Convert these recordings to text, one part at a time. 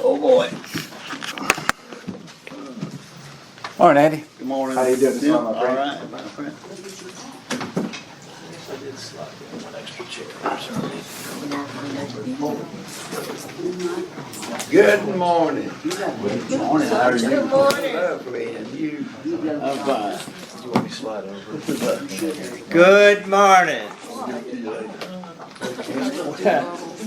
Oh boy. Morning, Andy. Good morning. How you doing this Yeah, morning, my friend? all right, my friend. I did slide in one extra chair. Good morning. Good morning. How are you? Good morning. Lovely, and you? I'm fine. You want me to slide over? Good morning.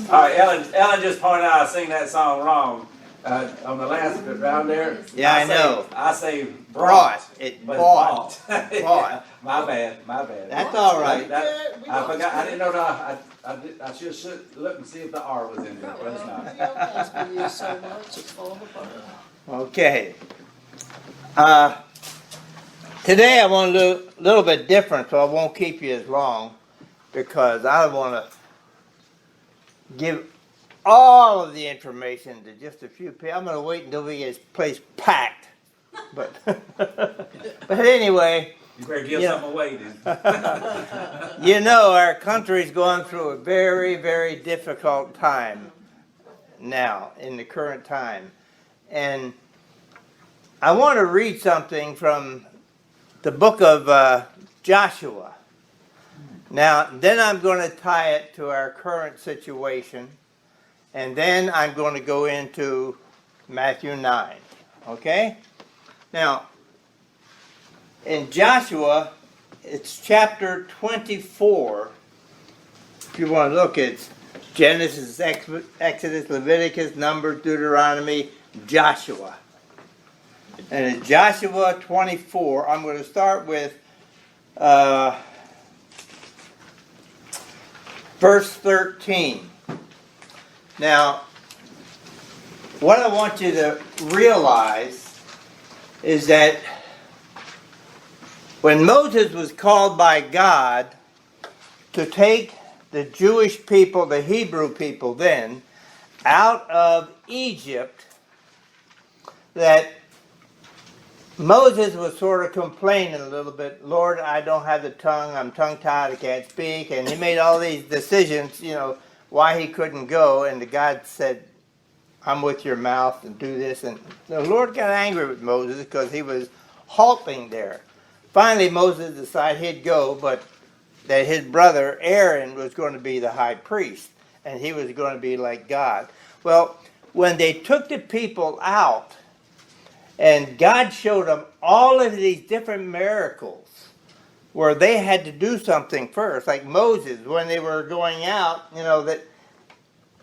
All right, Ellen just pointed out I sing that song wrong. On the last round there. Yeah, I know. I say Brought. It but bought. bought. Bought. My bad. That's all right. I forgot. I didn't know that. I should look and see if the R was in there, but it's not. Asking you so much, it's falling apart. Okay. Today I want to do a little bit different, so I won't keep you as long, because I want to give all of the information to just a few people. I'm going to wait until we get this place packed. But anyway, You better give Yeah. something away then. you know, our country's going through a very, very difficult time now, in the current time. And I want to read something from the book of Joshua. Now, then I'm going to tie it to our current situation, and then I'm going to go into Matthew 9. Okay? Now, in Joshua, it's chapter 24. If you want to look, it's Genesis, Exodus, Leviticus, Numbers, Deuteronomy, Joshua. And in Joshua 24, I'm going to start with verse 13. Now, what I want you to realize is that when Moses was called by God to take the Jewish people, the Hebrew people then, out of Egypt, that Moses was sort of complaining a little bit, Lord, I don't have the tongue, I'm tongue-tied, I can't speak, and he made all these decisions, why he couldn't go, and the God said, I'm with your mouth and do this, and the Lord got angry with Moses because he was halting there. Finally, Moses decided he'd go, but that his brother Aaron was going to be the high priest, and he was going to be like God. Well, when they took the people out, and God showed them all of these different miracles where they had to do something first, like Moses, when they were going out, that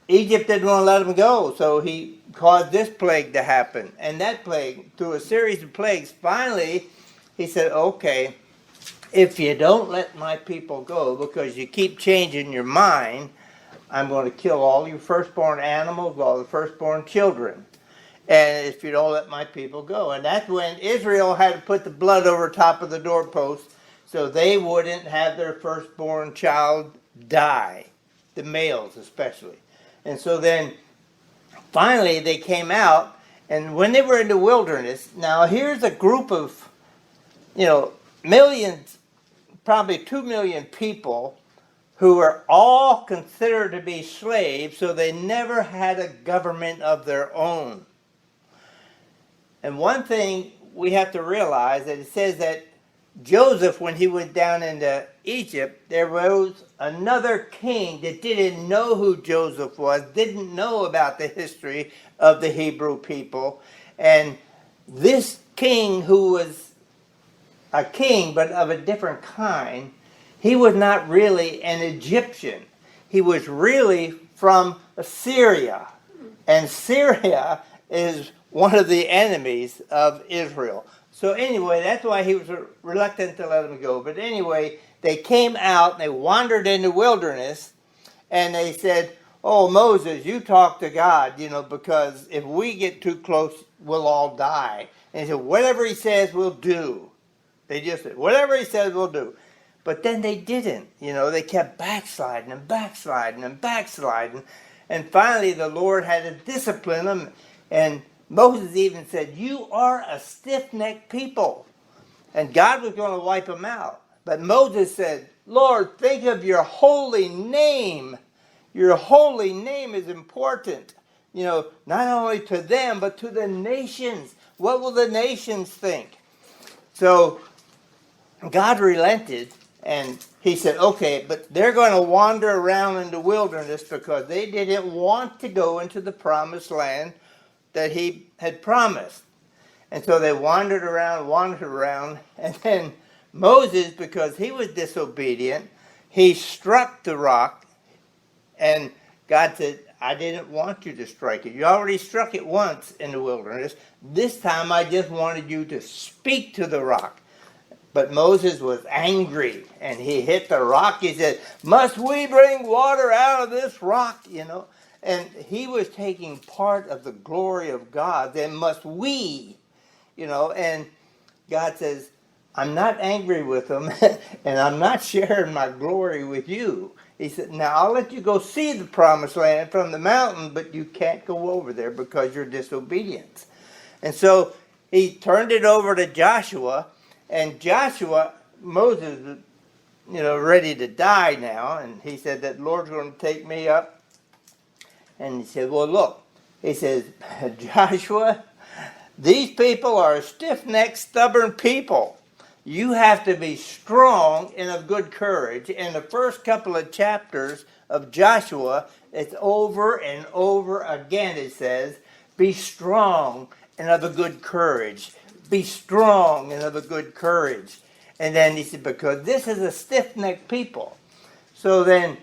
Egypt didn't want to let them go, so he caused this plague to happen, and that plague, through a series of plagues. Finally, he said, okay, if you don't let my people go because you keep changing your mind, I'm going to kill all your firstborn animals, all the firstborn children. And if you don't let my people go. And that's when Israel had to put the blood over top of the doorpost so they wouldn't have their firstborn child die, the males especially. And so then finally they came out, and when they were in the wilderness, now here's a group of, millions, probably 2 million people who were all considered to be slaves, so they never had a government of their own. And one thing we have to realize that it says that Joseph, when he went down into Egypt, there rose another king that didn't know who Joseph was, didn't know about the history of the Hebrew people. And this king, who was a king but of a different kind, he was not really an Egyptian. He was really from Assyria. And Syria is one of the enemies of Israel. So anyway, that's why he was reluctant to let them go. But anyway, they came out, and they wandered in the wilderness, and they said, oh, Moses, you talk to God, because if we get too close, we'll all die. And he said, whatever he says, we'll do. They just said, whatever he says, we'll do. But then they didn't. They kept backsliding and backsliding and backsliding. And finally, the Lord had to discipline them. And Moses even said, you are a stiff-necked people. And God was going to wipe them out. But Moses said, Lord, think of your holy name. Your holy name is important. not only to them, but to the nations. What will the nations think? So God relented, and he said, okay, but they're going to wander around in the wilderness because they didn't want to go into the promised land that he had promised. And so they wandered around, and then Moses, because he was disobedient, he struck the rock, and God said, I didn't want you to strike it. You already struck it once in the wilderness. This time I just wanted you to speak to the rock. But Moses was angry, and he hit the rock. He said, must we bring water out of this rock? And he was taking part of the glory of God. Then must we, and God says, I'm not angry with them, and I'm not sharing my glory with you. He said, now I'll let you go see the promised land from the mountain, but you can't go over there because you're disobedient. And so he turned it over to Joshua, and Joshua, Moses, ready to die now, and he said that Lord's going to take me up. And he said, well, look, he says, Joshua, these people are a stiff-necked, stubborn people. You have to be strong and of good courage. In the first couple of chapters of Joshua, it's over and over again, it says, be strong and of a good courage. Be strong and of a good courage. And then he said, because this is a stiff-necked people. So then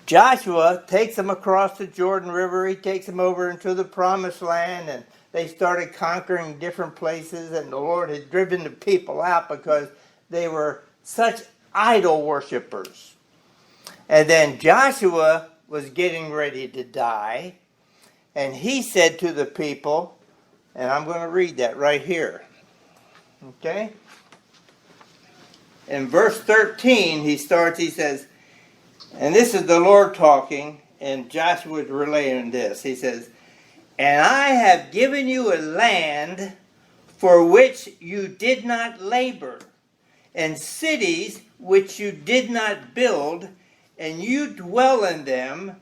Joshua takes them across the Jordan River. He takes them over into the promised land, and they started conquering different places, and the Lord had driven the people out because they were such idol worshipers. And then Joshua was getting ready to die, and he said to the people, and I'm going to read that right here. Okay? In verse 13, he says, and this is the Lord talking, and Joshua is relaying this. He says, and I have given you a land for which you did not labor, and cities which you did not build, and you dwell in them,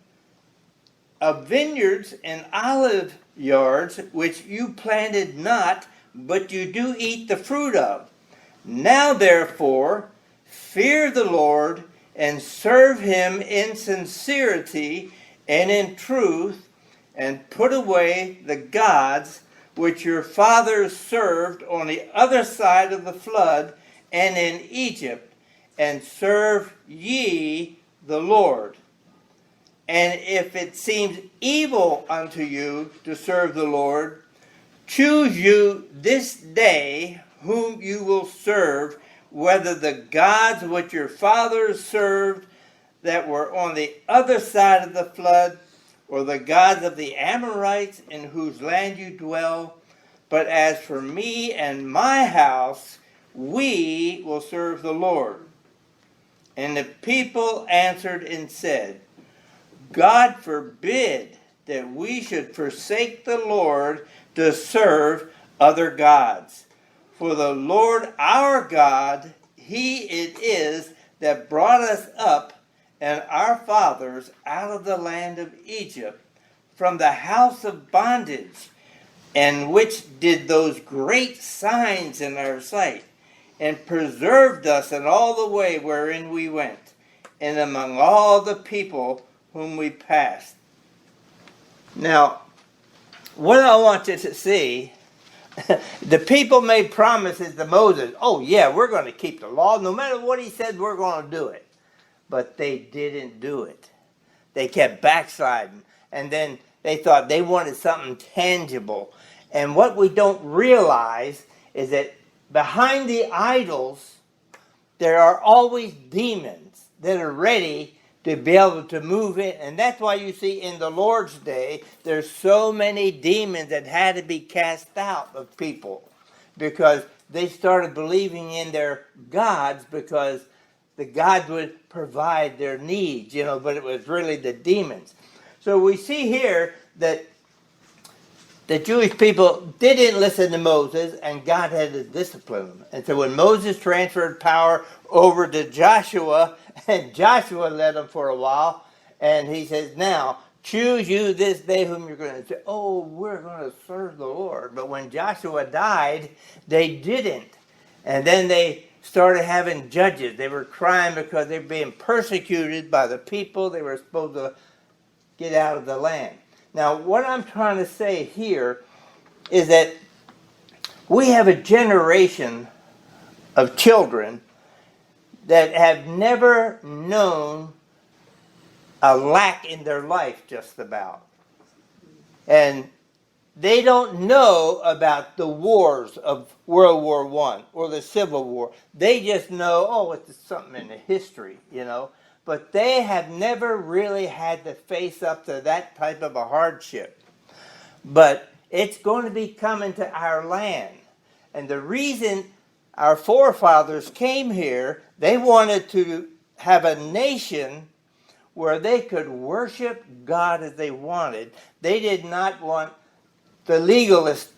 of vineyards and olive yards which you planted not, but you do eat the fruit of. Now therefore, fear the Lord, and serve him in sincerity and in truth, and put away the gods which your fathers served on the other side of the flood and in Egypt, and serve ye the Lord. And if it seems evil unto you to serve the Lord, choose you this day whom you will serve, whether the gods which your fathers served that were on the other side of the flood, or the gods of the Amorites in whose land you dwell. But as for me and my house, we will serve the Lord. And the people answered and said, God forbid that we should forsake the Lord to serve other gods. For the Lord our God, he it is that brought us up and our fathers out of the land of Egypt, from the house of bondage, and which did those great signs in our sight, and preserved us in all the way wherein we went, and among all the people whom we passed. Now, what I want you to see, the people made promises to Moses. Oh yeah, we're going to keep the law. No matter what he said, we're going to do it. But they didn't do it. They kept backsliding. And then they thought they wanted something tangible. And what we don't realize is that behind the idols, there are always demons that are ready to be able to move in. And that's why you see in the Lord's day, there's so many demons that had to be cast out of people. Because they started believing in their gods, because the gods would provide their needs, but it was really the demons. So we see here that the Jewish people didn't listen to Moses, and God had to discipline them. And so when Moses transferred power over to Joshua, and Joshua led them for a while, and he says, now, choose you this day whom you're going to say, oh, we're going to serve the Lord. But when Joshua died, they didn't. And then they started having judges. They were crying because they were being persecuted by the people they were supposed to get out of the land. Now, what I'm trying to say here is that we have a generation of children that have never known a lack in their life, just about. And they don't know about the wars of World War I or the Civil War. They just know, oh, it's something in the history, you know. But they have never really had to face up to that type of a hardship. But it's going to be coming to our land. And the reason our forefathers came here, they wanted to have a nation where they could worship God as they wanted. They did not want the legalist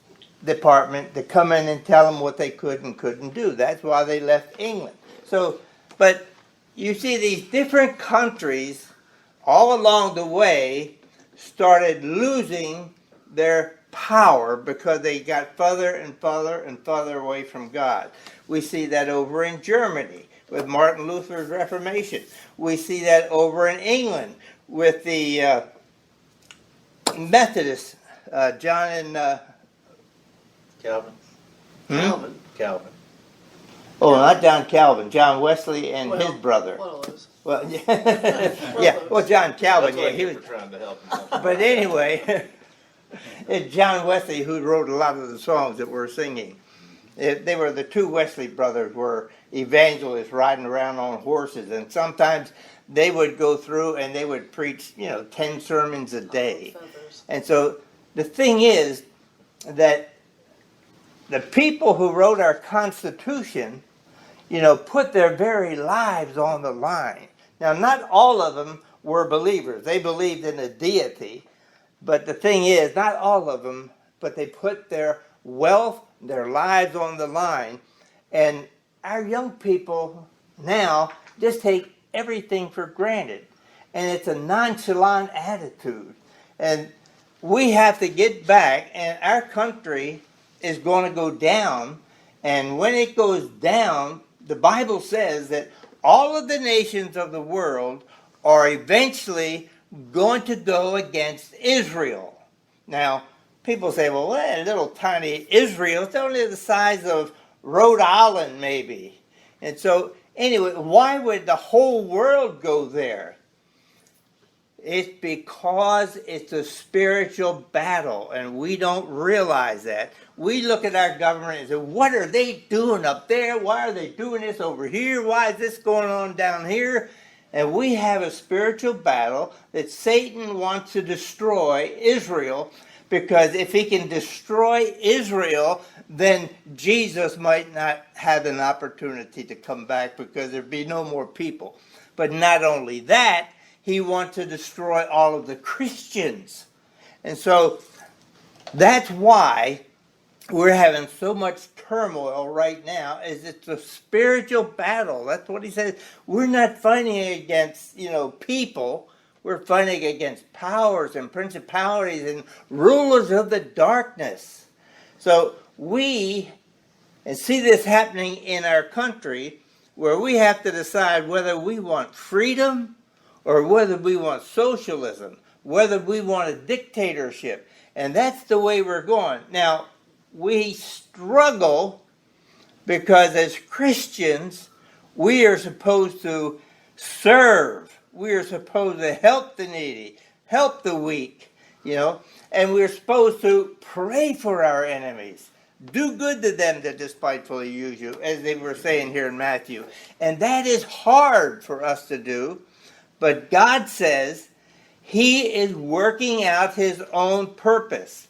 department to come in and tell them what they could and couldn't do. That's why they left England. So, but you see these different countries all along the way started losing their power because they got further and further and further away from God. We see that over in Germany with Martin Luther's Reformation. We see that over in England with the Methodists, John and Calvin. Calvin. Calvin. oh, not John Calvin, John Wesley and his brother. One of those. Well, yeah, well, John Calvin, That's yeah, what he you was. were trying to help him out. But anyway, it's John Wesley who wrote a lot of the songs that we're singing. They were the two Wesley brothers were evangelists riding around on horses, and sometimes they would go through and they would preach, 10 sermons a day. Feathers. And so the thing is that the people who wrote our Constitution, put their very lives on the line. Now, not all of them were believers. They believed in a deity. But the thing is, not all of them, but they put their wealth, their lives on the line. And our young people now just take everything for granted. And it's a nonchalant attitude. And we have to get back, and our country is going to go down. And when it goes down, the Bible says that all of the nations of the world are eventually going to go against Israel. Now, people say, well, that little tiny Israel, it's only the size of Rhode Island, maybe. And so, anyway, why would the whole world go there? It's because it's a spiritual battle, and we don't realize that. We look at our government and say, what are they doing up there? Why are they doing this over here? Why is this going on down here? And we have a spiritual battle that Satan wants to destroy Israel, because if he can destroy Israel, then Jesus might not have an opportunity to come back because there'd be no more people. But not only that, he wants to destroy all of the Christians. And so that's why we're having so much turmoil right now, is it's a spiritual battle. That's what he says. We're not fighting against, people. We're fighting against powers and principalities and rulers of the darkness. So we see this happening in our country, where we have to decide whether we want freedom or whether we want socialism, whether we want a dictatorship. And that's the way we're going. Now, we struggle because as Christians, we are supposed to serve. We are supposed to help the needy, help the weak, and we're supposed to pray for our enemies. Do good to them that despitefully use you, as they were saying here in Matthew. And that is hard for us to do. But God says he is working out his own purpose.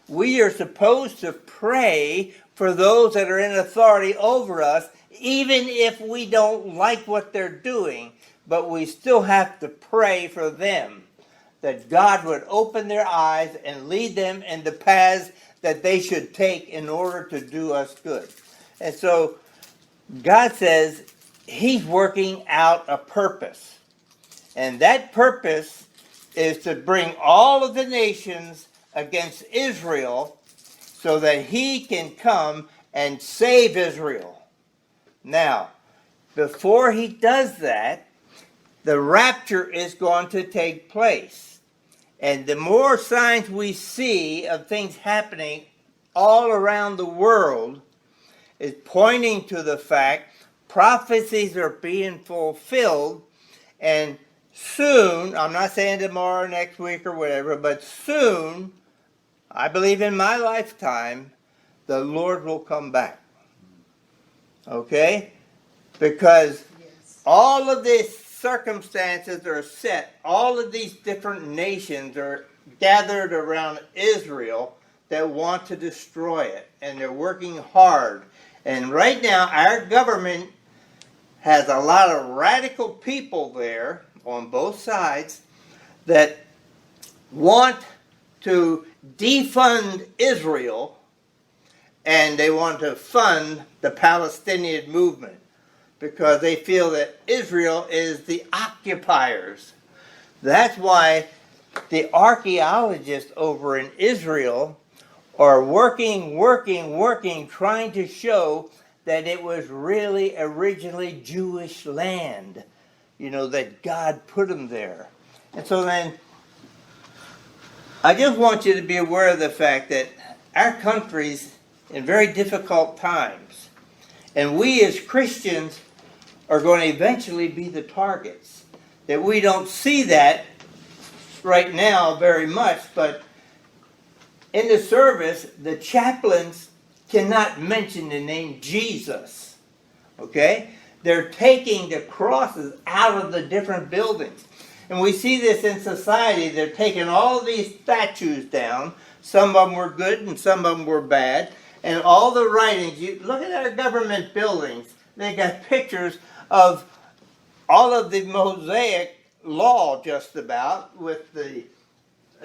We are supposed to pray for those that are in authority over us, even if we don't like what they're doing. But we still have to pray for them, that God would open their eyes and lead them in the paths that they should take in order to do us good. And so God says he's working out a purpose. And that purpose is to bring all of the nations against Israel so that he can come and save Israel. Now, before he does that, the rapture is going to take place. And the more signs we see of things happening all around the world is pointing to the fact prophecies are being fulfilled, and soon, I'm not saying tomorrow, next week, or whatever, but soon, I believe in my lifetime, the Lord will come back. Okay? Because all of these circumstances are set. All of these different nations are gathered around Israel that want to destroy it. And they're working hard. And right now, our government has a lot of radical people there on both sides that want to defund Israel, and they want to fund the Palestinian movement because they feel that Israel is the occupiers. That's why the archaeologists over in Israel are working, trying to show that it was really originally Jewish land, that God put them there. And so then, I just want you to be aware of the fact that our country's in very difficult times. And we as Christians are going to eventually be the targets. That we don't see that right now very much, but in the service, the chaplains cannot mention the name Jesus. Okay? They're taking the crosses out of the different buildings. And we see this in society. They're taking all these statues down. Some of them were good and some of them were bad. And all the writings, you look at our government buildings. They got pictures of all of the Mosaic law just about, with the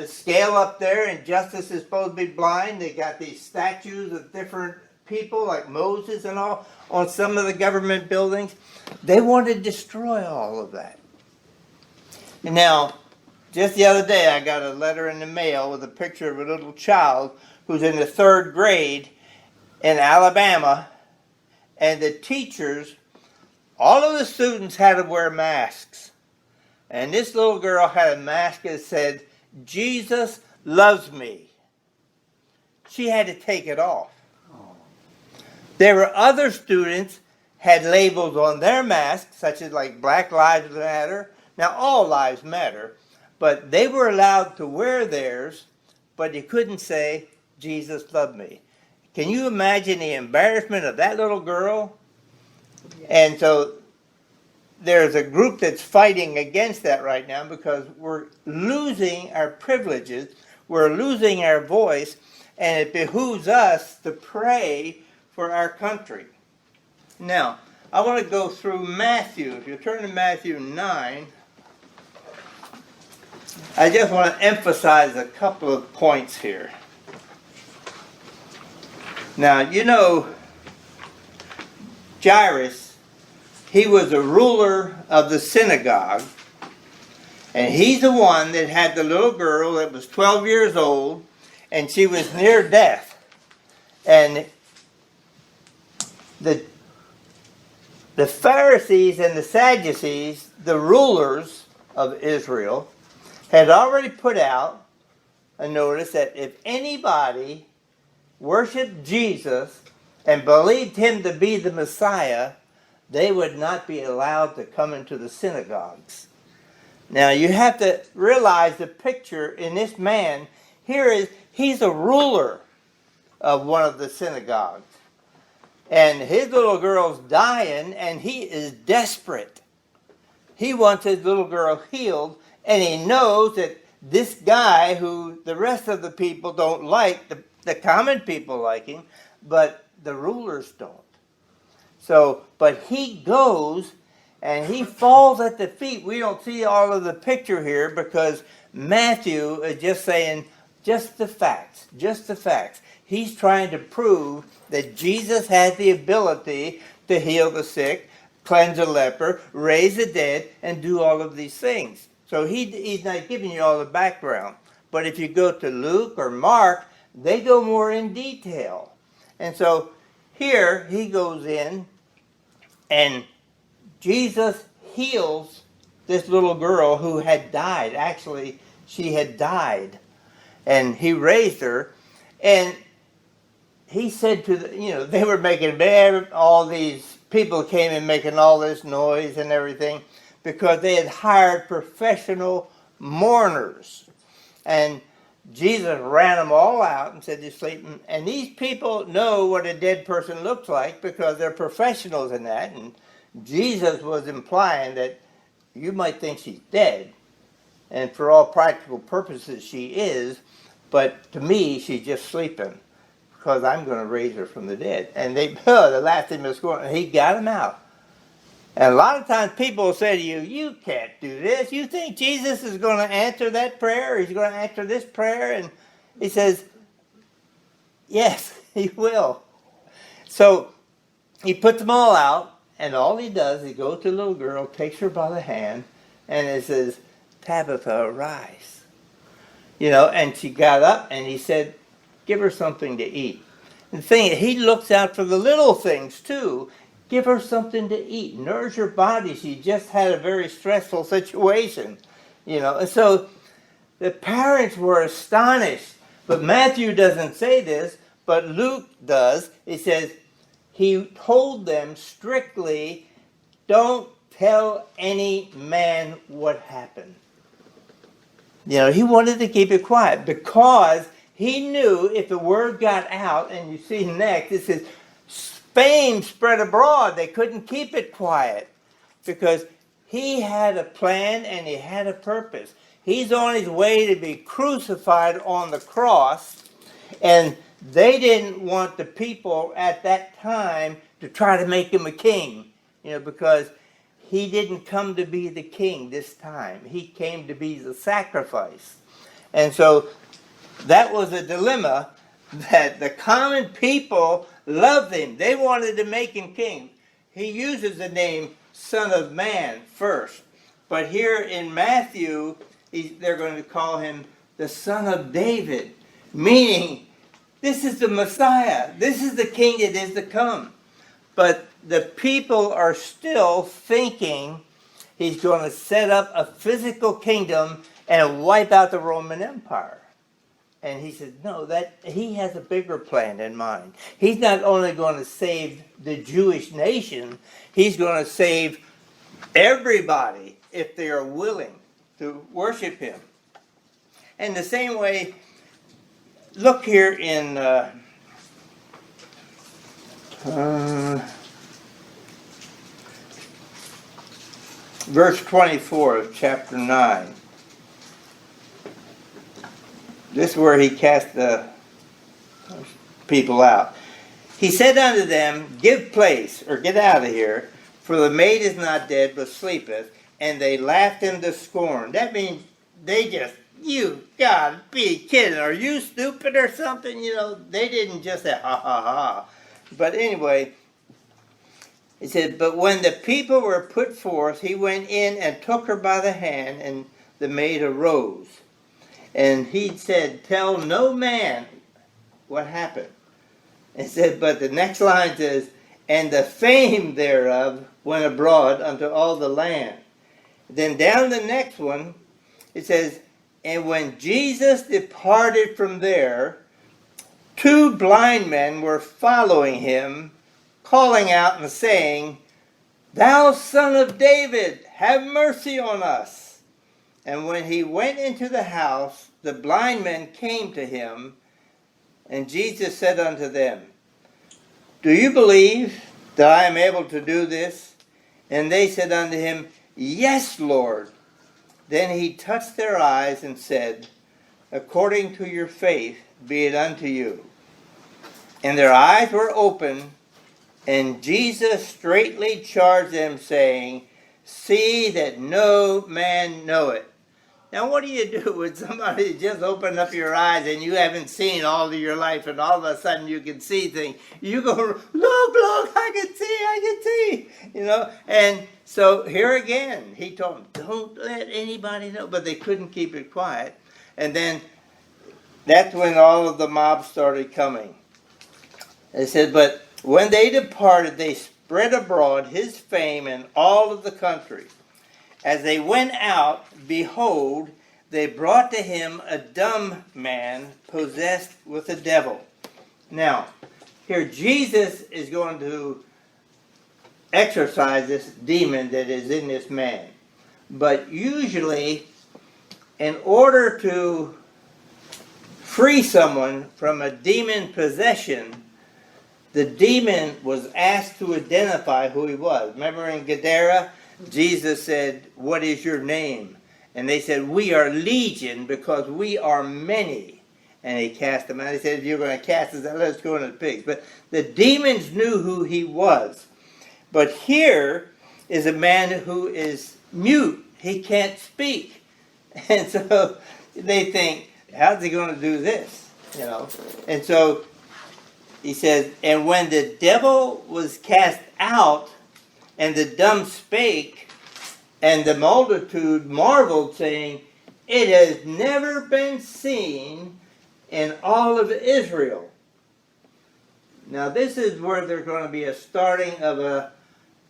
scale up there, and justice is supposed to be blind. They got these statues of different people like Moses and all on some of the government buildings. They want to destroy all of that. And now, just the other day I got a letter in the mail with a picture of a little child who's in the 3rd grade in Alabama, and the teachers, all of the students had to wear masks. And this little girl had a mask that said, "Jesus loves me." She had to take it off. There were other students had labels on their masks, such as like Black Lives Matter. Now, all lives matter, but they were allowed to wear theirs, but you couldn't say, "Jesus loved me." Can you imagine the embarrassment of that little girl? And so there's a group that's fighting against that right now because we're losing our privileges, we're losing our voice, and it behooves us to pray for our country. Now, I want to go through Matthew. If you turn to Matthew 9, I just want to emphasize a couple of points here. Now, Jairus, he was a ruler of the synagogue, and he's the one that had the little girl that was 12 years old, and she was near death. And the Pharisees and the Sadducees, the rulers of Israel, had already put out a notice that if anybody worshiped Jesus and believed him to be the Messiah, they would not be allowed to come into the synagogues. Now you have to realize the picture in this man. He's a ruler of one of the synagogues. And his little girl's dying, and he is desperate. He wants his little girl healed, and he knows that this guy, who the rest of the people don't like, the common people like him, but the rulers don't. So, but he goes, and he falls at the feet. We don't see all of the picture here because Matthew is just saying, just the facts, just the facts. He's trying to prove that Jesus has the ability to heal the sick, cleanse a leper, raise the dead, and do all of these things. So he's not giving you all the background. But if you go to Luke or Mark, they go more in detail. And so here he goes in and Jesus heals this little girl who had died. Actually, she had died. And he raised her. And he said to they were making all these people came in making all this noise and everything because they had hired professional mourners. And Jesus ran them all out and said, "You're sleeping." And these people know what a dead person looks like because they're professionals in that. And Jesus was implying that you might think she's dead. And for all practical purposes, she is. But to me, she's just sleeping because I'm going to raise her from the dead. And they laughed at him and scorn, and he got him out. And a lot of times people will say to you, "You can't do this. You think Jesus is going to answer that prayer? Or he's going to answer this prayer?" And he says, yes, he will. So he puts them all out, and all he does, he goes to the little girl, takes her by the hand, and it says, "Tabitha, arise." And she got up, and he said, "Give her something to eat." And the thing, he looks out for the little things too. Give her something to eat. Nourish her body. She just had a very stressful situation. And so the parents were astonished. But Matthew doesn't say this, but Luke does. He says, he told them strictly, don't tell any man what happened. He wanted to keep it quiet because he knew if the word got out, and you see next, it says, fame spread abroad. They couldn't keep it quiet because he had a plan and he had a purpose. He's on his way to be crucified on the cross, and they didn't want the people at that time to try to make him a king, because he didn't come to be the king this time. He came to be the sacrifice. And so that was a dilemma that the common people loved him. They wanted to make him king. He uses the name Son of Man first. But here in Matthew, they're going to call him the Son of David, meaning this is the Messiah. This is the king that is to come. But the people are still thinking he's going to set up a physical kingdom and wipe out the Roman Empire. And he said, no, that he has a bigger plan in mind. He's not only going to save the Jewish nation, he's going to save everybody if they are willing to worship him. And the same way, look here in verse 24 of chapter 9. This is where he cast the people out. He said unto them, give place, or get out of here, for the maid is not dead, but sleepeth. And they laughed him to scorn. That means they just, you gotta be kidding. Are you stupid or something? They didn't just say, ha ha ha. But anyway, he said, but when the people were put forth, he went in and took her by the hand, and the maid arose. And he said, tell no man what happened. And said, but the next line says, and the fame thereof went abroad unto all the land. Then down the next one, it says, and when Jesus departed from there, 2 blind men were following him, calling out and saying, thou son of David, have mercy on us. And when he went into the house, the blind men came to him, and Jesus said unto them, do you believe that I am able to do this? And they said unto him, yes, Lord. Then he touched their eyes and said, according to your faith be it unto you. And their eyes were opened, and Jesus straitly charged them, saying, see that no man know it. Now, what do you do when somebody just opened up your eyes and you haven't seen all of your life, and all of a sudden you can see things? You go, look, I can see, you know. And so here again, he told them, don't let anybody know. But they couldn't keep it quiet. And then that's when all of the mob started coming. It said, but when they departed, they spread abroad his fame in all of the country. As they went out, behold, they brought to him a dumb man possessed with a devil. Now, here Jesus is going to exorcise this demon that is in this man. But usually, in order to free someone from a demon possession, the demon was asked to identify who he was. Remember in Gadara, Jesus said, what is your name? And they said, we are legion because we are many. And he cast them out. He said, if you're going to cast us out, let's go into the pigs. But the demons knew who he was. But here is a man who is mute. He can't speak. And so they think, how's he going to do this? You know. And so he says, and when the devil was cast out, and the dumb spake, and the multitude marveled, saying, it has never been seen in all of Israel. Now this is where there's going to be a starting of a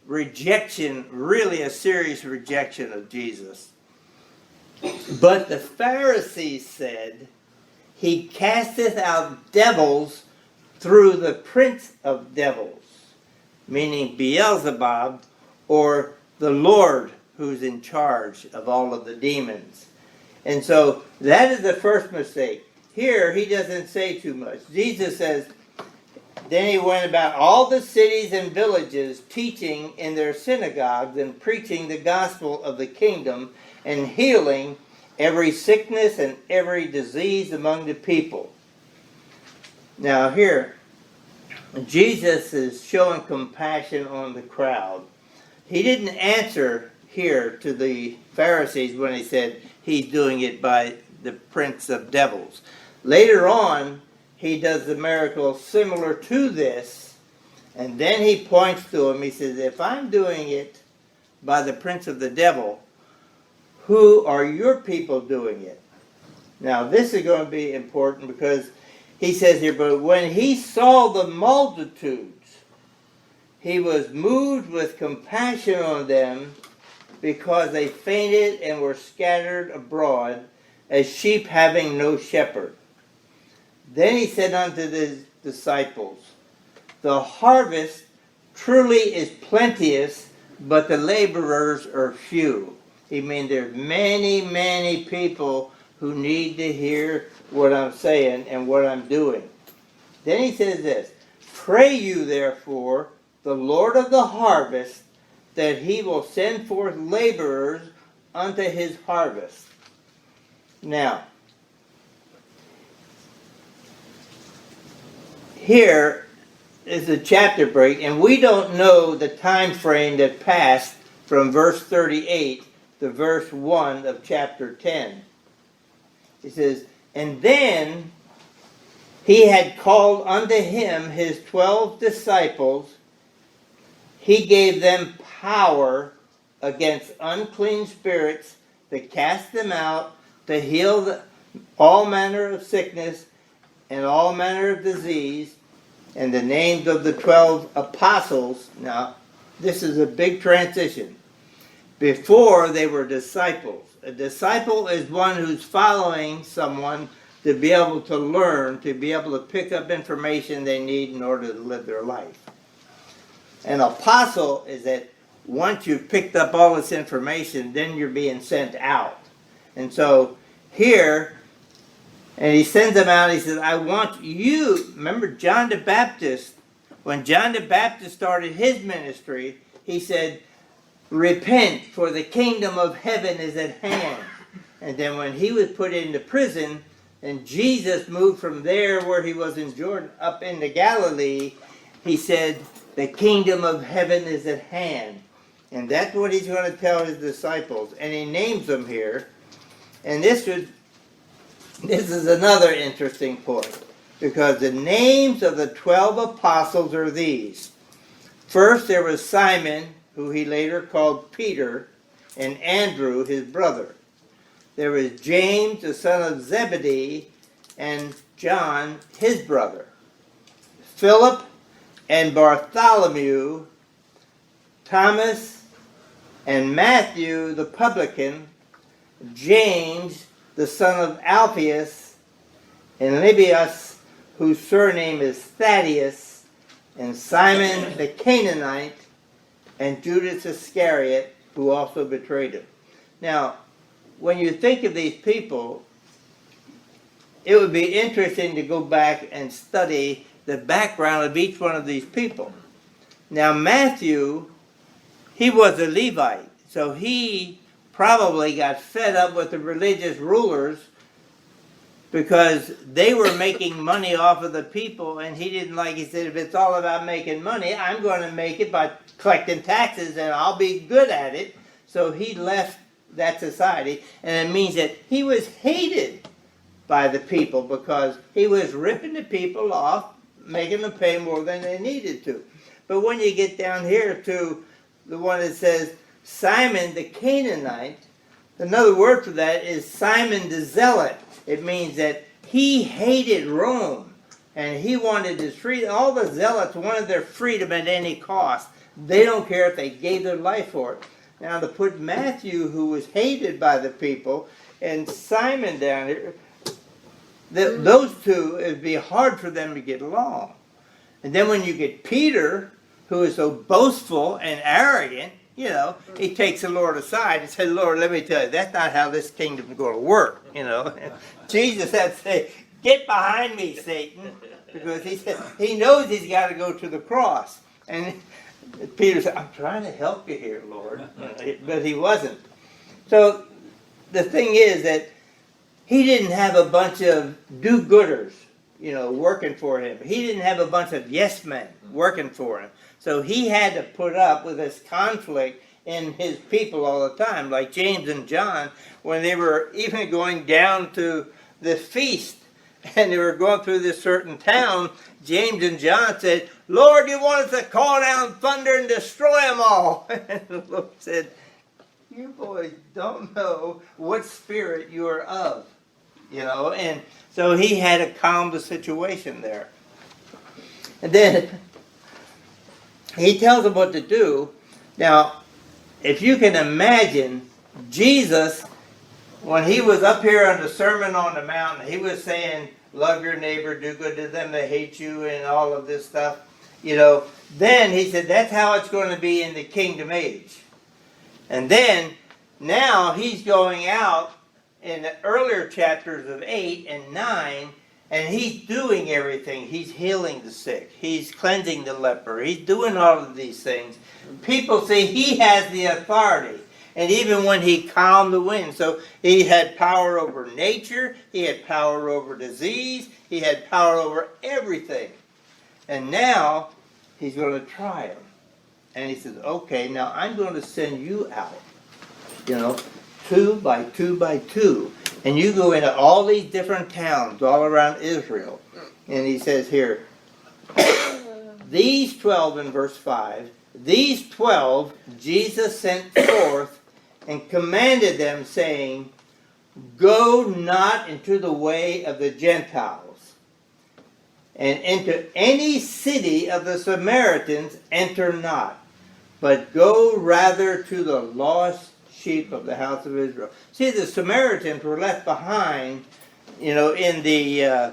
rejection, really a serious rejection of Jesus. But the Pharisees said, he casteth out devils through the prince of devils, meaning Beelzebub, or the Lord who's in charge of all of the demons. And so that is the first mistake. Here he doesn't say too much. Jesus says, then he went about all the cities and villages, teaching in their synagogues and preaching the gospel of the kingdom and healing every sickness and every disease among the people. Now here, Jesus is showing compassion on the crowd. He didn't answer here to the Pharisees when he said he's doing it by the prince of devils. Later on, he does the miracle similar to this, and then he points to him. He says, if I'm doing it by the prince of the devil, who are your people doing it? Now, this is going to be important because he says here, but when he saw the multitudes, he was moved with compassion on them because they fainted and were scattered abroad as sheep having no shepherd. Then he said unto his disciples, the harvest truly is plenteous, but the laborers are few. He means there's many, many people who need to hear what I'm saying and what I'm doing. Then he says this, pray you therefore the Lord of the harvest that he will send forth laborers unto his harvest. Now, here is a chapter break, and we don't know the time frame that passed from verse 38 to verse 1 of chapter 10. It says, and then he had called unto him his 12 disciples. He gave them power against unclean spirits to cast them out, to heal all manner of sickness and all manner of disease, and the names of the 12 apostles. Now, this is a big transition. Before they were disciples. A disciple is one who's following someone to be able to learn, to be able to pick up information they need in order to live their life. An apostle is that once you've picked up all this information, then you're being sent out. And so here, and he sends them out, he says, I want you, remember John the Baptist, when John the Baptist started his ministry, he said, repent, for the kingdom of heaven is at hand. And then when he was put into prison, and Jesus moved from there where he was in Jordan up into Galilee, he said, the kingdom of heaven is at hand. And that's what he's going to tell his disciples. And he names them here. And this is another interesting point, because the names of the 12 apostles are these. First, there was Simon, who he later called Peter, and Andrew, his brother. There was James, the son of Zebedee, and John, his brother. Philip and Bartholomew, Thomas and Matthew, the publican, James, the son of Alphaeus, and Lebbaeus, whose surname is Thaddeus, and Simon the Canaanite, and Judas Iscariot, who also betrayed him. Now, when you think of these people, it would be interesting to go back and study the background of each one of these people. Now, Matthew, he was a Levite, so he probably got fed up with the religious rulers because they were making money off of the people, and he didn't like, he said, if it's all about making money, I'm going to make it by collecting taxes and I'll be good at it. So he left that society, and it means that he was hated by the people because he was ripping the people off, making them pay more than they needed to. But when you get down here to the one that says Simon the Canaanite, another word for that is Simon the Zealot. It means that he hated Rome and he wanted his freedom. All the zealots wanted their freedom at any cost. They don't care if they gave their life for it. Now, to put Matthew, who was hated by the people, and Simon down here, those two, it would be hard for them to get along. And then when you get Peter, who is so boastful and arrogant, you know, he takes the Lord aside and says, Lord, let me tell you, that's not how this kingdom is going to work, you know. And Jesus had to say, get behind me, Satan, because he said, he knows he's got to go to the cross. And Peter said, I'm trying to help you here, Lord. But he wasn't. So the thing is that he didn't have a bunch of do-gooders, you know, working for him. He didn't have a bunch of yes men working for him. So he had to put up with this conflict in his people all the time, like James and John, when they were even going down to the feast and they were going through this certain town. James and John said, Lord, you want us to call down thunder and destroy them all. And the Lord said, you boys don't know what spirit you are of, you know. And so he had to calm the situation there. And then he tells them what to do. Now, if you can imagine, Jesus, when he was up here on the Sermon on the Mount, he was saying, love your neighbor, do good to them that hate you, and all of this stuff. You know, then he said, that's how it's going to be in the kingdom age. And then, now he's going out in the earlier chapters of 8 and 9, and he's doing everything. He's healing the sick. He's cleansing the leper. He's doing all of these things. People say he has the authority. And even when he calmed the wind, so he had power over nature, he had power over disease, he had power over everything. And now he's going to try him. And he says, okay, now I'm going to send you out, you know, 2 by 2 by 2. And you go into all these different towns all around Israel. And he says here, these 12 in verse 5, these 12 Jesus sent forth and commanded them, saying, go not into the way of the Gentiles, and into any city of the Samaritans enter not, but go rather to the lost sheep of the house of Israel. See, the Samaritans were left behind, you know, in the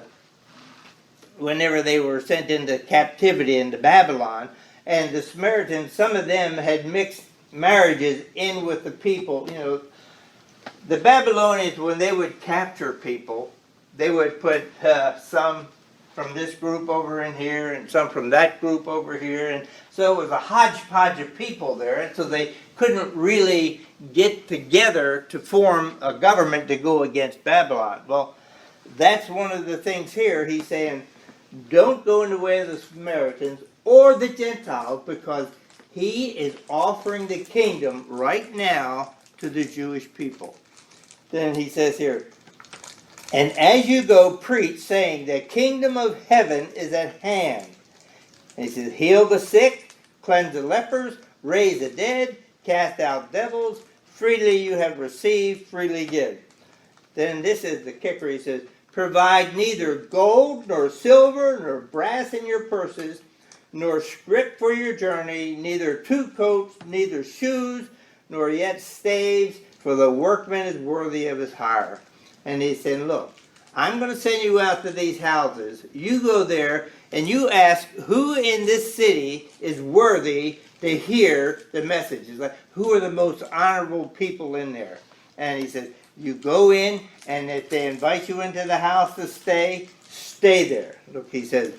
whenever they were sent into captivity into Babylon. And the Samaritans, some of them had mixed marriages in with the people. You know, the Babylonians, when they would capture people, they would put some from this group over in here and some from that group over here. And so it was a hodgepodge of people there. And so they couldn't really get together to form a government to go against Babylon. Well, that's one of the things here. He's saying, don't go in the way of the Samaritans or the Gentiles, because he is offering the kingdom right now to the Jewish people. Then he says here, and as you go, preach, saying, the kingdom of heaven is at hand. And he says, heal the sick, cleanse the lepers, raise the dead, cast out devils. Freely you have received, freely give. Then this is the kicker. He says, provide neither gold, nor silver, nor brass in your purses, nor scrip for your journey, neither two coats, neither shoes, nor yet staves, for the workman is worthy of his hire. And he said, look, I'm going to send you out to these houses. You go there and you ask who in this city is worthy to hear the message. It's like, who are the most honorable people in there? And he said, you go in, and if they invite you into the house to stay, stay there. Look, he says,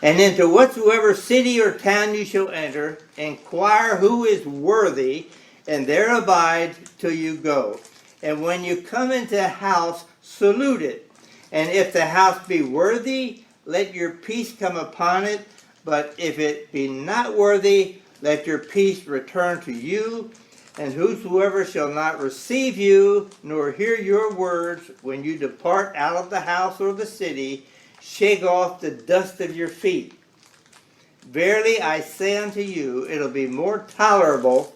and into whatsoever city or town you shall enter, inquire who is worthy, and there abide till you go. And when you come into a house, salute it. And if the house be worthy, let your peace come upon it. But if it be not worthy, let your peace return to you. And whosoever shall not receive you, nor hear your words, when you depart out of the house or the city, shake off the dust of your feet. Verily I say unto you, it'll be more tolerable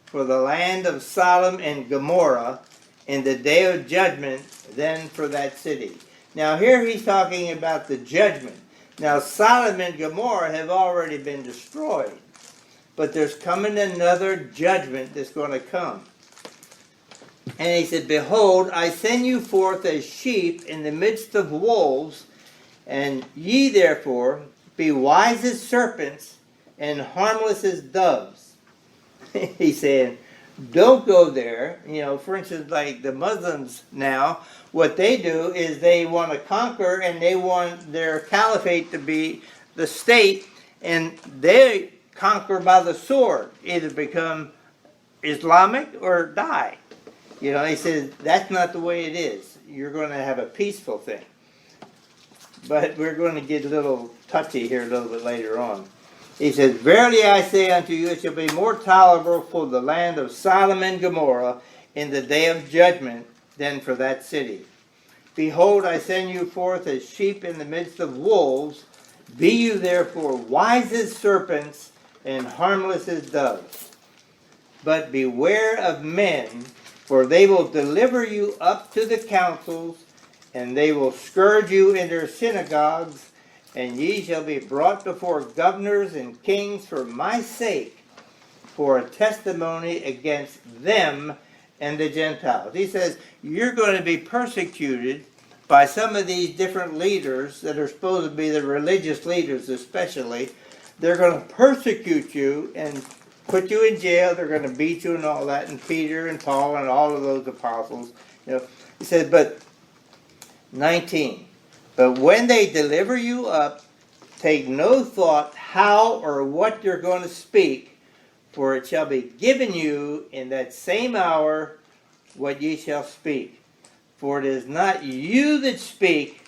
for the land of Sodom and Gomorrah in the day of judgment than for that city. Now here he's talking about the judgment. Now Sodom and Gomorrah have already been destroyed, but there's coming another judgment that's going to come. And he said, behold, I send you forth as sheep in the midst of wolves, and ye therefore be wise as serpents and harmless as doves. He's saying, don't go there. You know, for instance, like the Muslims now, what they do is they want to conquer, and they want their caliphate to be the state, and they conquer by the sword, either become Islamic or die. You know, he says that's not the way it is. You're going to have a peaceful thing. But we're going to get a little touchy here a little bit later on. He says, verily I say unto you, it shall be more tolerable for the land of Sodom and Gomorrah in the day of judgment than for that city. Behold, I send you forth as sheep in the midst of wolves. Be you therefore wise as serpents and harmless as doves. But beware of men, for they will deliver you up to the councils, and they will scourge you in their synagogues, and ye shall be brought before governors and kings for my sake, for a testimony against them and the Gentiles. He says, you're going to be persecuted by some of these different leaders that are supposed to be the religious leaders especially. They're going to persecute you and put you in jail. They're going to beat you and all that. And Peter and Paul and all of those apostles. You know, he said, but 19. But when they deliver you up, take no thought how or what you're going to speak, for it shall be given you in that same hour what ye shall speak. For it is not you that speak,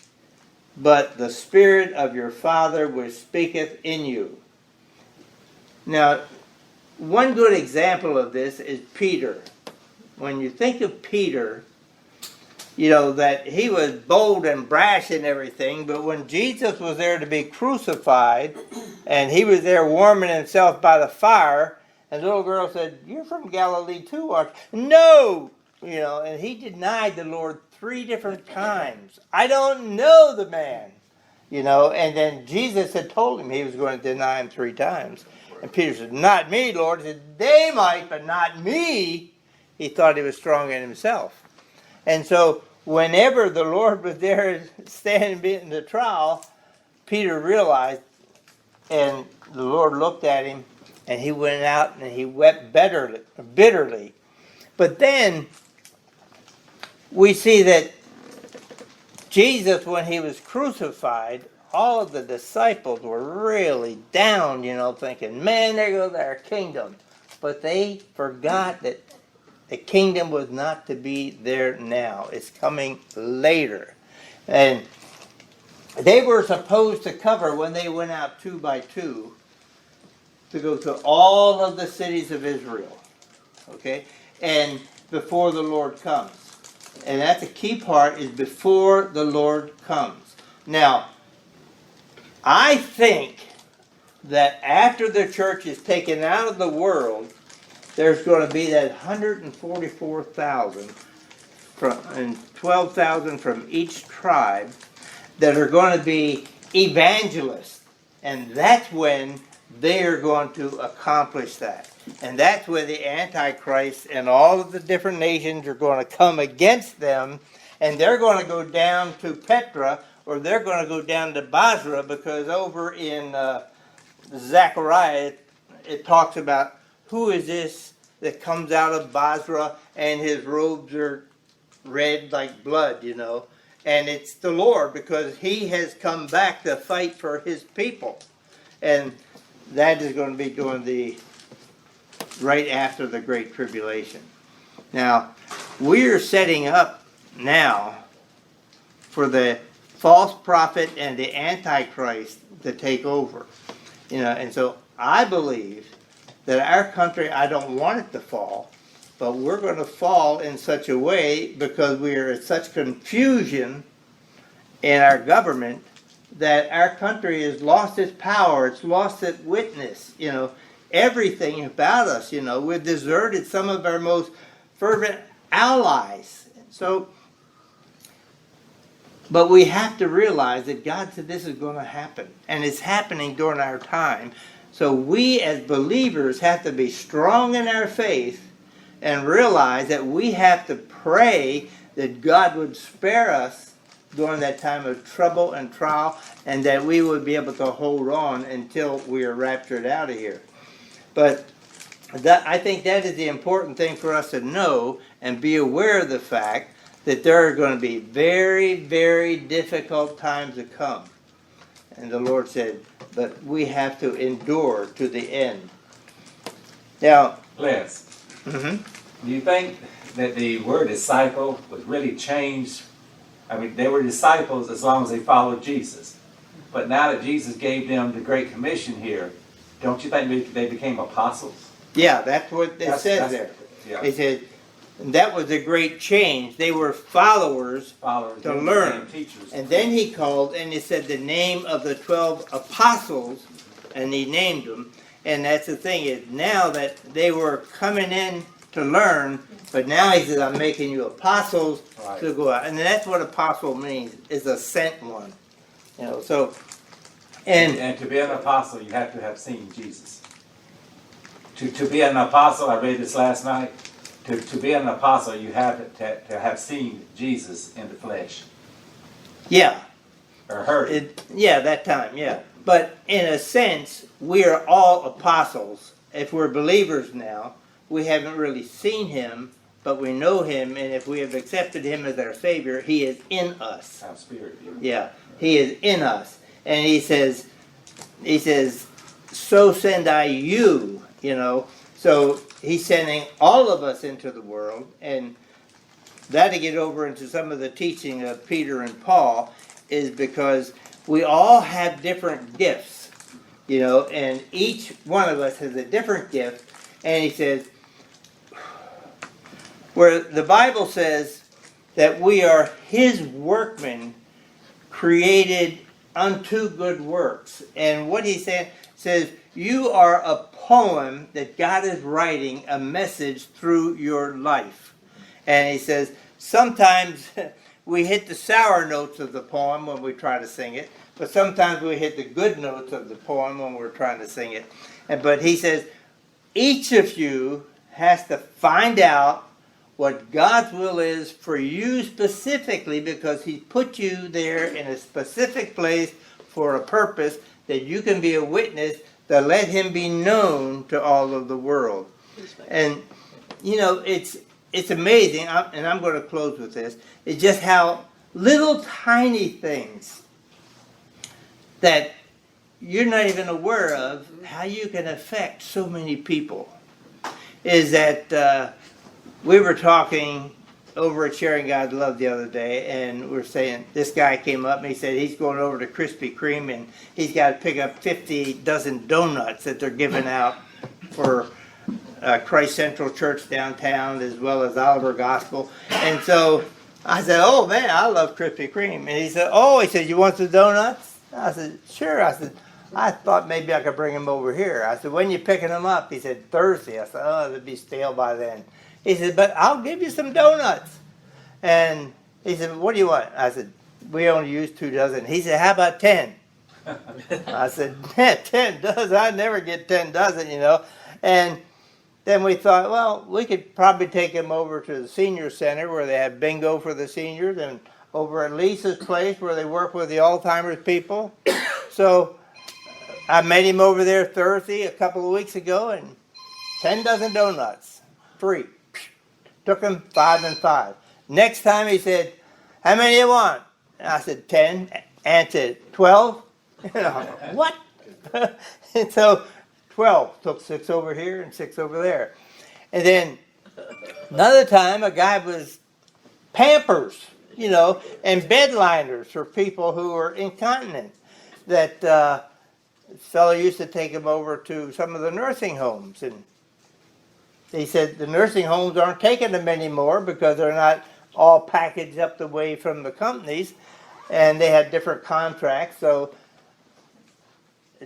but the Spirit of your Father which speaketh in you. Now, one good example of this is Peter. When you think of Peter, you know, that he was bold and brash and everything, but when Jesus was there to be crucified, and he was there warming himself by the fire, and the little girl said, you're from Galilee too, aren't you? No! You know, and he denied the Lord 3 different times. I don't know the man. You know, and then Jesus had told him he was going to deny him 3 times. And Peter said, not me, Lord. He said, they might, but not me. He thought he was strong in himself. And so whenever the Lord was there standing in the trial, Peter realized, and the Lord looked at him, and he went out and he wept bitterly. But then we see that Jesus, when he was crucified, all of the disciples were really down, you know, thinking, man, there goes our kingdom. But they forgot that the kingdom was not to be there now. It's coming later. And they were supposed to cover, when they went out 2 by 2, to go to all of the cities of Israel. Okay? And before the Lord comes. And that's the key part, is before the Lord comes. Now, I think that after the church is taken out of the world, there's going to be that 144,000 and 12,000 from each tribe that are going to be evangelists. And that's when they are going to accomplish that. And that's where the Antichrist and all of the different nations are going to come against them. And they're going to go down to Petra, or they're going to go down to Basra, because over in Zechariah, it talks about who is this that comes out of Basra and his robes are red like blood, you know. And it's the Lord, because he has come back to fight for his people. And that is going to be during the right after the Great Tribulation. Now, we're setting up now for the false prophet and the Antichrist to take over. You know, and so I believe that our country, I don't want it to fall, but we're going to fall in such a way because we are in such confusion in our government that our country has lost its power, it's lost its witness, you know, everything about us, you know. We've deserted some of our most fervent allies. So, but we have to realize that God said this is going to happen, and it's happening during our time. So we as believers have to be strong in our faith and realize that we have to pray that God would spare us during that time of trouble and trial, and that we would be able to hold on until we are raptured out of here. But I think that is the important thing for us to know and be aware of the fact that there are going to be very, very difficult times to come. And the Lord said, but we have to endure to the end. Now, Les, do you think that the word disciple was really changed? I mean, they were disciples as long as they followed Jesus. But now that Jesus gave them the Great Commission here, don't you think they became apostles? Yeah, that's what it says there. Yeah. It said, and that was a great change. They were followers to learn. Teachers. And then he called, and he said the name of the 12 apostles, and he named them. And that's the thing, is now that they were coming in to learn, but now he says, I'm making you apostles to go out. And that's what apostle means, is a sent one. You know, so, and to be an apostle, you have to have seen Jesus. To be an apostle, I read this last night, to be an apostle, you have to have seen Jesus in the flesh. Yeah. Or heard it. Yeah, that time, yeah. But in a sense, we are all apostles. If we're believers now, we haven't really seen him, but we know him, and if we have accepted him as our Savior, he is in us. Our spirit. Yeah, he is in us. And he says, so send I you, you know. So he's sending all of us into the world, and that to get over into some of the teaching of Peter and Paul is because we all have different gifts, you know, and each one of us has a different gift. And he says, where the Bible says that we are his workmen created unto good works. And what he says, you are a poem that God is writing a message through your life. And he says, sometimes we hit the sour notes of the poem when we try to sing it, but sometimes we hit the good notes of the poem when we're trying to sing it. But he says, each of you has to find out what God's will is for you specifically, because he put you there in a specific place for a purpose, that you can be a witness to let him be known to all of the world. And, you know, it's amazing, and I'm going to close with this, it's just how little tiny things that you're not even aware of, how you can affect so many people. Is that we were talking over at Sharing God's Love the other day, and we're saying, this guy came up and he said he's going over to Krispy Kreme and he's got to pick up 50 dozen donuts that they're giving out for Christ Central Church downtown, as well as Oliver Gospel. And so I said, oh man, I love Krispy Kreme. And he said, oh, he said, you want some donuts? I said, sure. I said, I thought maybe I could bring them over here. I said, when you picking them up? He said, Thursday. I said, oh, they'll be stale by then. He said, but I'll give you some donuts. And he said, what do you want? I said, we only use 2 dozen. He said, how about 10? I said, 10 dozen? I never get 10 dozen, you know. And then we thought, well, we could probably take him over to the senior center where they have bingo for the seniors, and over at Lisa's place where they work with the Alzheimer's people. So I met him over there Thursday a couple of weeks ago, and 10 dozen donuts, free. Took him 5 and 5. Next time he said, how many do you want? And I said, 10. And said, 12? You know, what? And so 12. Took 6 over here and 6 over there. And then another time a guy was Pampers, you know, and bed liners for people who were incontinent. That fellow used to take him over to some of the nursing homes, and he said the nursing homes aren't taking them anymore because they're not all packaged up the way from the companies, and they had different contracts. So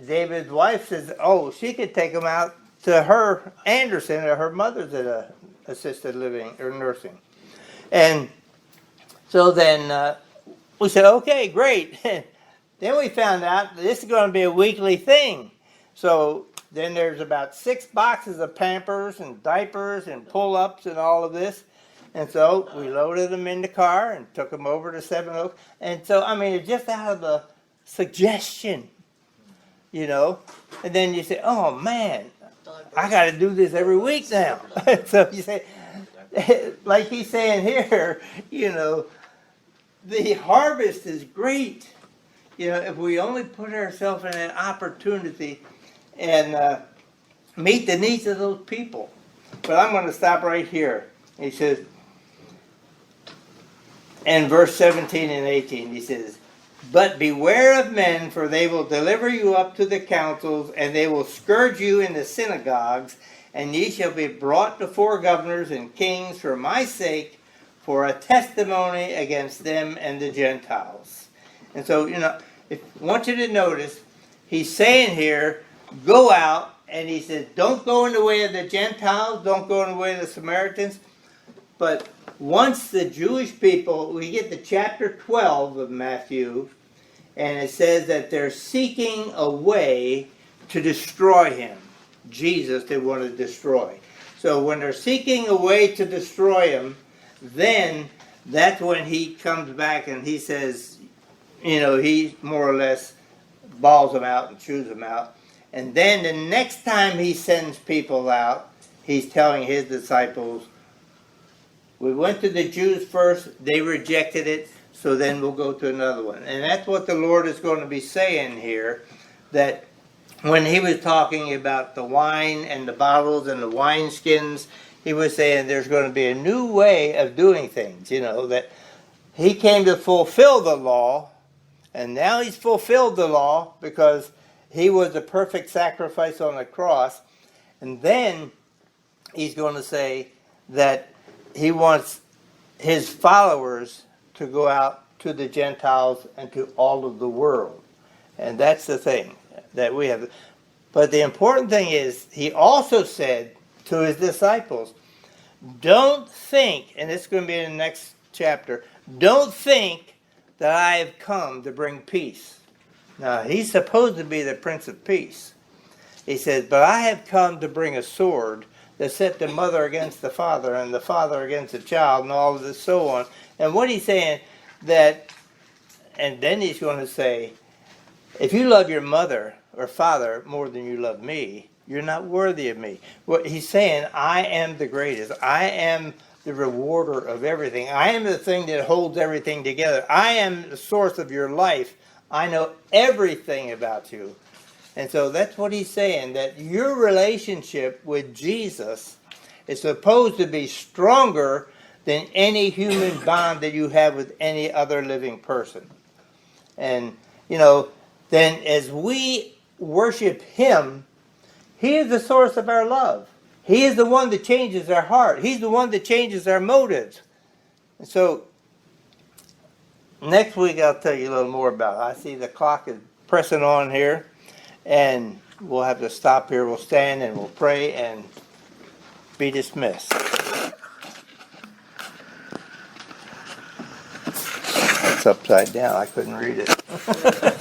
David's wife says, oh, she could take him out to her Anderson, or her mother's at a assisted living or nursing. And so then we said, okay, great. Then we found out that this is going to be a weekly thing. So then there's about 6 boxes of Pampers and diapers and pull-ups and all of this. And so we loaded them in the car and took them over to Seven Oaks. And so, I mean, it's just out of the suggestion, you know. And then you say, oh, man, I got to do this every week now. So you say, like he's saying here, you know, the harvest is great. You know, if we only put ourselves in an opportunity and meet the needs of those people. But I'm going to stop right here. He says, in verse 17 and 18, he says, but beware of men, for they will deliver you up to the councils, and they will scourge you in the synagogues, and ye shall be brought before governors and kings for my sake, for a testimony against them and the Gentiles. And so, you know, I want you to notice, he's saying here, go out, and he says, don't go in the way of the Gentiles, don't go in the way of the Samaritans. But once the Jewish people, we get to chapter 12 of Matthew, and it says that they're seeking a way to destroy him. Jesus they want to destroy. So when they're seeking a way to destroy him, then that's when he comes back and he says, you know, he more or less balls them out and chews them out. And then the next time he sends people out, he's telling his disciples, we went to the Jews first, they rejected it, so then we'll go to another one. And that's what the Lord is going to be saying here, that when he was talking about the wine and the bottles and the wineskins, he was saying there's going to be a new way of doing things, you know, that he came to fulfill the law, and now he's fulfilled the law because he was the perfect sacrifice on the cross. And then he's going to say that he wants his followers to go out to the Gentiles and to all of the world. And that's the thing that we have. But the important thing is, he also said to his disciples, don't think, and it's going to be in the next chapter, don't think that I have come to bring peace. Now, he's supposed to be the Prince of Peace. He says, but I have come to bring a sword that set the mother against the father and the father against the child and all of this so on. And what he's saying that, and then he's going to say, if you love your mother or father more than you love me, you're not worthy of me. What he's saying, I am the greatest. I am the rewarder of everything. I am the thing that holds everything together. I am the source of your life. I know everything about you. And so that's what he's saying, that your relationship with Jesus is supposed to be stronger than any human bond that you have with any other living person. And, you know, then as we worship him, he is the source of our love. He is the one that changes our heart. He's the one that changes our motives. And so next week I'll tell you a little more about it. I see the clock is pressing on here, and we'll have to stop here. We'll stand and we'll pray and be dismissed. It's upside down. I couldn't read it.